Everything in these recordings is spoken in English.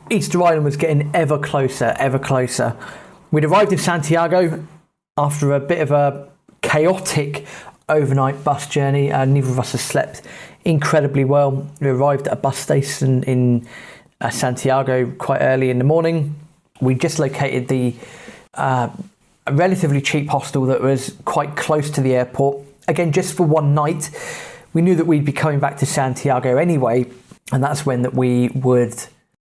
Easter Island was getting ever closer, ever closer. We'd arrived in Santiago after a bit of a chaotic overnight bus journey. Neither of us had slept incredibly well. We arrived at a bus station in Santiago quite early in the morning. We just located a relatively cheap hostel that was quite close to the airport. Again, just for one night. We knew that we'd be coming back to Santiago anyway, and that's when that we would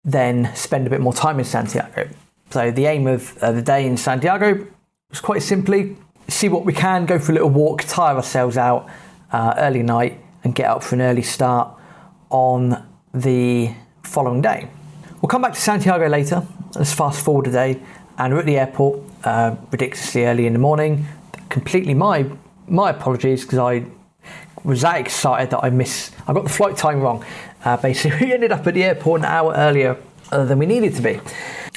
then spend a bit more time in Santiago. So the aim of the day in Santiago was quite simply see what we can, go for a little walk, tire ourselves out early night and get up for an early start on the following day. We'll come back to Santiago later. Let's fast forward a day and we're at the airport ridiculously early in the morning. Completely my apologies, because I was that excited that I got the flight time wrong. Basically, we ended up at the airport an hour earlier than we needed to be.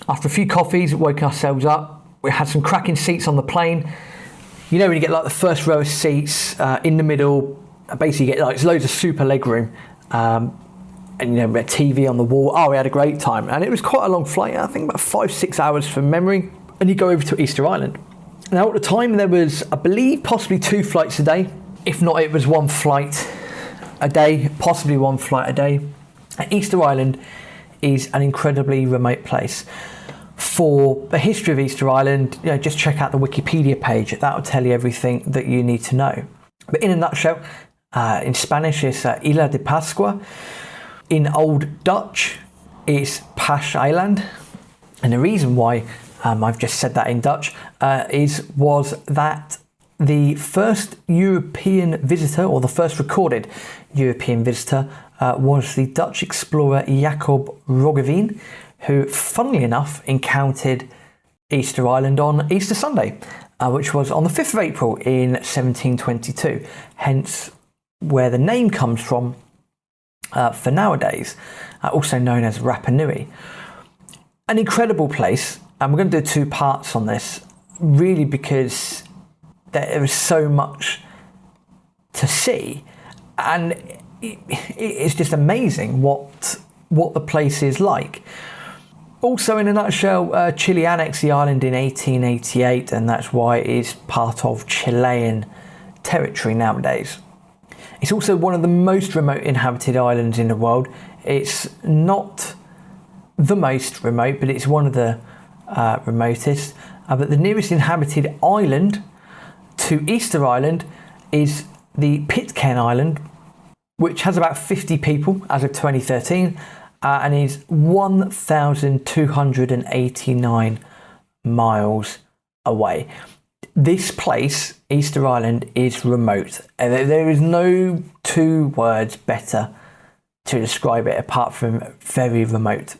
After a few coffees, woke ourselves up. We had some cracking seats on the plane. You know, when you get like the first row of seats in the middle, basically you get like loads of super leg room. And you know, a TV on the wall. Oh, we had a great time. And it was quite a long flight. I think about 5-6 hours from memory. And you go over to Easter Island. Now at the time there was, I believe, possibly 2 flights a day. If not, it was 1 flight a day, possibly 1 flight a day. Easter Island is an incredibly remote place. For the history of Easter Island, you know, just check out the Wikipedia page. That will tell you everything that you need to know. But in a nutshell, in Spanish it's Isla de Pascua. In Old Dutch, it's Pasch Island. And the reason why I've just said that in Dutch was that the first European visitor, or the first recorded European visitor, was the Dutch explorer Jacob Roggeveen, who, funnily enough, encountered Easter Island on Easter Sunday, which was on the 5th of April in 1722, hence where the name comes from for nowadays, also known as Rapa Nui. An incredible place, and we're going to do 2 parts on this, really because there is so much to see, and it's just amazing what the place is like. Also, in a nutshell, Chile annexed the island in 1888, and that's why it is part of Chilean territory nowadays. It's also one of the most remote inhabited islands in the world. It's not the most remote, but it's one of the remotest. But the nearest inhabited island to Easter Island is the Pitcairn Island, which has about 50 people as of 2013, and is 1,289 miles away. This place, Easter Island, is remote. There is no 2 words better to describe it apart from very remote.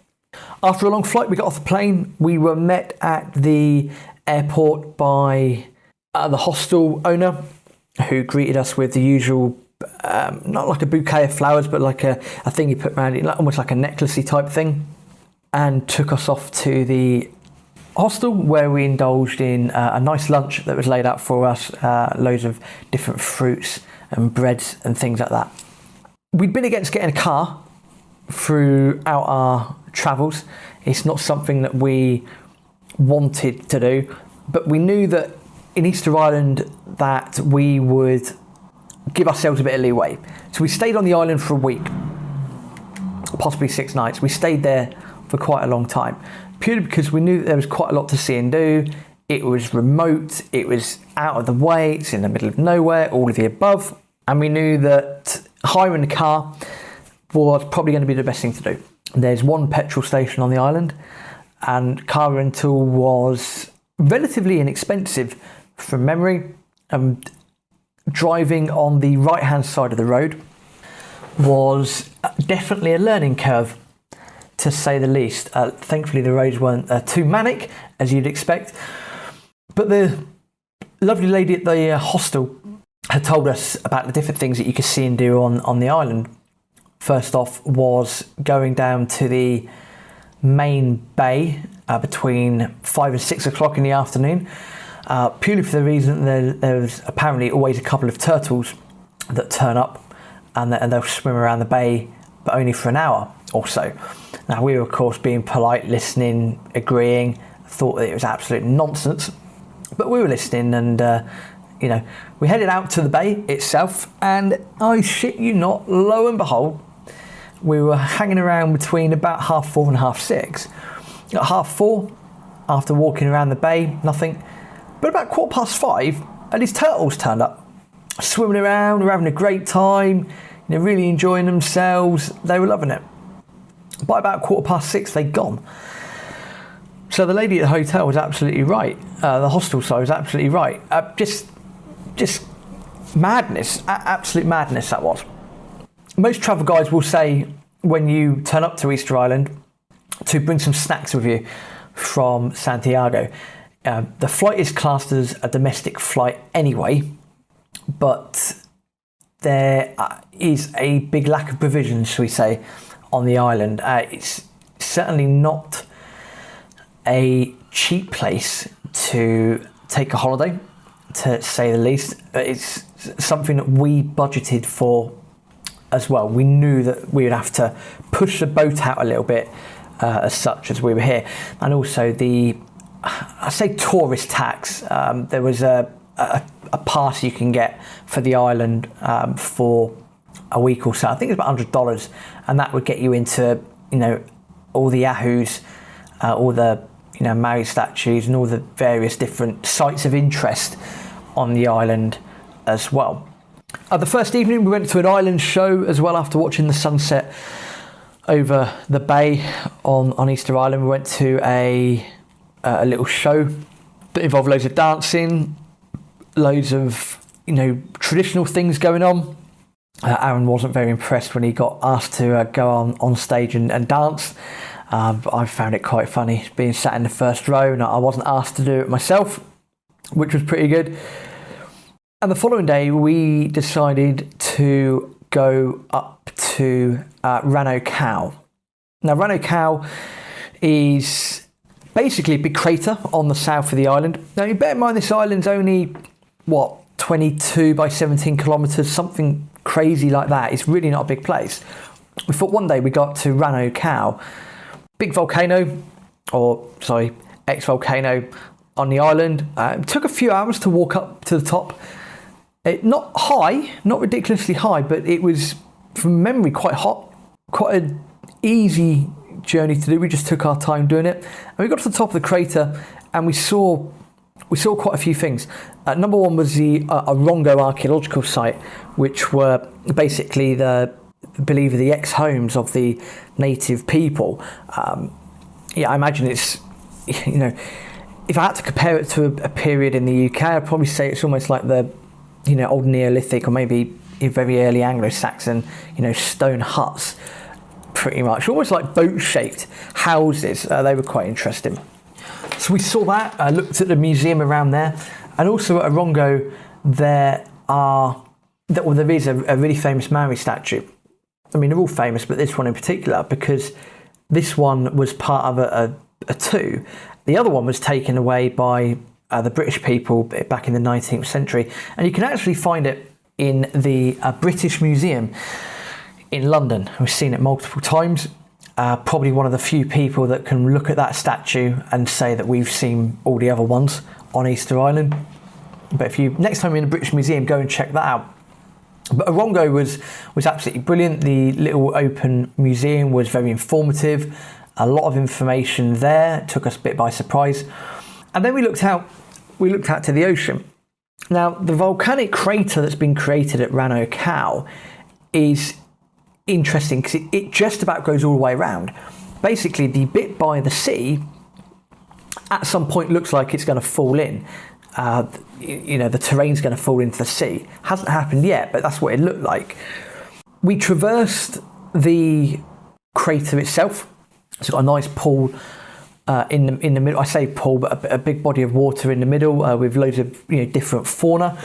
After a long flight, we got off the plane. We were met at the airport by the hostel owner, who greeted us with the usual, not like a bouquet of flowers, but like a thing you put around it, almost like a necklacey type thing, and took us off to the hostel, where we indulged in a nice lunch that was laid out for us, loads of different fruits and breads and things like that. We'd been against getting a car throughout our travels. It's not something that we wanted to do, but we knew that in Easter Island that we would give ourselves a bit of leeway. So we stayed on the island for a week, possibly 6 nights. We stayed there for quite a long time, purely because we knew that there was quite a lot to see and do. It was remote, it was out of the way, it's in the middle of nowhere, all of the above. And we knew that hiring a car was probably going to be the best thing to do. There's 1 petrol station on the island, and car rental was relatively inexpensive from memory. Driving on the right hand side of the road was definitely a learning curve, to say the least. Thankfully the roads weren't too manic, as you'd expect, but the lovely lady at the hostel had told us about the different things that you could see and do on the island. First off was going down to the main bay between 5 and 6 o'clock in the afternoon, purely for the reason that there's apparently always a couple of turtles that turn up, and they'll swim around the bay but only for an hour or so. Now we were of course being polite, listening, agreeing, thought that it was absolute nonsense, but we were listening, and we headed out to the bay itself, and I shit you not, lo and behold, we were hanging around between about 4:30 and 6:30. At 4:30, after walking around the bay, nothing, but about 5:15, and these turtles turned up, swimming around, were having a great time, really enjoying themselves. They were loving it. By about 6:15, they'd gone. So the lady at the hotel was absolutely right. The hostel side was absolutely right. Just madness, absolute madness that was. Most travel guides will say when you turn up to Easter Island to bring some snacks with you from Santiago. The flight is classed as a domestic flight anyway, but there is a big lack of provisions, shall we say, on the island. It's certainly not a cheap place to take a holiday, to say the least. It's something that we budgeted for as well. We knew that we would have to push the boat out a little bit as such as we were here. And also I say tourist tax. There was a pass you can get for the island for a week or so. I think it's about $100, and that would get you into all the Ahus, all the Maori statues, and all the various different sites of interest on the island as well. The first evening we went to an island show as well. After watching the sunset over the bay on Easter Island, we went to a little show that involved loads of dancing, loads of traditional things going on. Aaron wasn't very impressed when he got asked to go on stage and dance. But I found it quite funny being sat in the first row, and I wasn't asked to do it myself, which was pretty good. And the following day we decided to go up to Ranu. Now Ranu is basically a big crater on the south of the island. Now you bear in mind this island's only 22 by 17 kilometres, something crazy like that. It's really not a big place. We thought one day we got to Ranu, big volcano, ex-volcano on the island. It took a few hours to walk up to the top. Not high, not ridiculously high, but it was, from memory, quite hot, quite an easy journey to do. We just took our time doing it, and we got to the top of the crater, and we saw quite a few things. Number one was the Orongo archaeological site, which were basically the ex-homes of the native people. I imagine it's, if I had to compare it to a period in the UK, I'd probably say it's almost like the old Neolithic, or maybe very early Anglo-Saxon, stone huts, pretty much, almost like boat-shaped houses. They were quite interesting. So we saw that, looked at the museum around there, and also at Orongo there is a really famous Maori statue. I mean, they're all famous, but this one in particular, because this one was part of a two. The other one was taken away by the British people back in the 19th century, and you can actually find it in the British Museum in London. We've seen it multiple times. Probably one of the few people that can look at that statue and say that we've seen all the other ones on Easter Island. But if you next time you're in the British Museum, go and check that out. But Orongo was absolutely brilliant. The little open museum was very informative. A lot of information there. It took us a bit by surprise. And then we looked out to the ocean. Now, the volcanic crater that's been created at Ranu is interesting because it just about goes all the way around. Basically, the bit by the sea at some point looks like it's going to fall in. The terrain's going to fall into the sea. Hasn't happened yet, but that's what it looked like. We traversed the crater itself. It's got a nice pool in the middle. I say pool, but a big body of water in the middle with loads of different fauna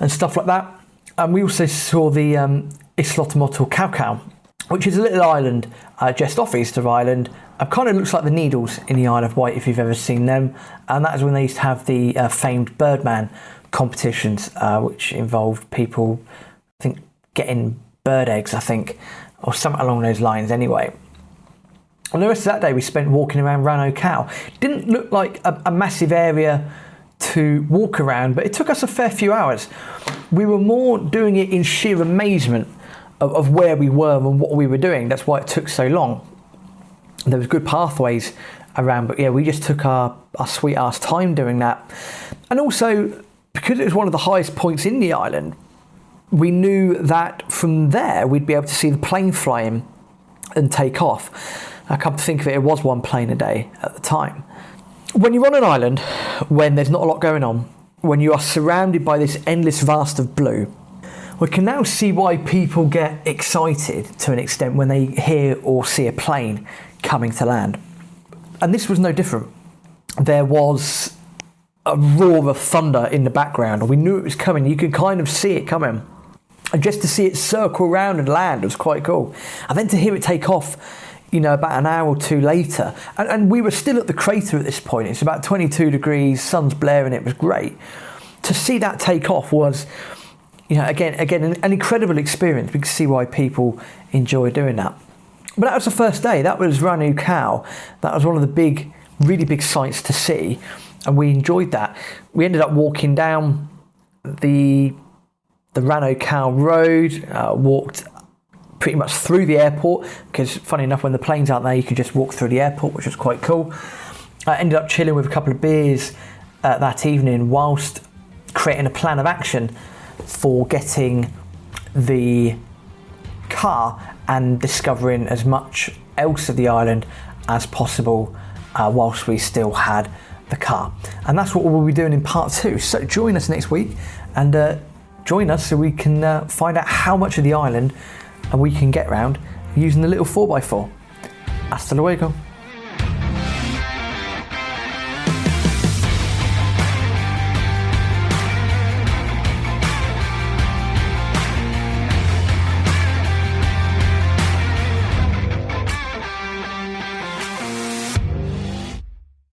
and stuff like that. And we also saw the Islotomoto Caucau, which is a little island just off Easter Island. Kind of looks like the Needles in the Isle of Wight, if you've ever seen them. And that is when they used to have the famed Birdman competitions, which involved people, I think, getting bird eggs, or something along those lines anyway. And the rest of that day we spent walking around Ranu. Didn't look like a massive area to walk around, but it took us a fair few hours. We were more doing it in sheer amazement of where we were and what we were doing. That's why it took so long. There was good pathways around, but yeah, we just took our sweet ass time doing that. And also, because it was one of the highest points in the island, we knew that from there we'd be able to see the plane flying and take off. I come to think of it, it was one plane a day at the time. When you're on an island, when there's not a lot going on, when you are surrounded by this endless vast of blue, we can now see why people get excited to an extent when they hear or see a plane coming to land. And this was no different. There was a roar of thunder in the background, and we knew it was coming. You could kind of see it coming. And just to see it circle around and land was quite cool. And then to hear it take off, about an hour or two later, and we were still at the crater at this point. It's about 22 degrees, sun's blaring, it was great. To see that take off was, again, an incredible experience. We could see why people enjoy doing that. But that was the first day. That was Ranu. That was one of the really big sights to see, and we enjoyed that. We ended up walking down the Ranu road, walked pretty much through the airport, because funny enough, when the planes aren't there, you could just walk through the airport, which was quite cool. I ended up chilling with a couple of beers that evening whilst creating a plan of action for getting the car and discovering as much else of the island as possible whilst we still had the car. And that's what we'll be doing in part 2. So join us next week and join us so we can find out how much of the island we can get round using the little 4x4. Hasta luego.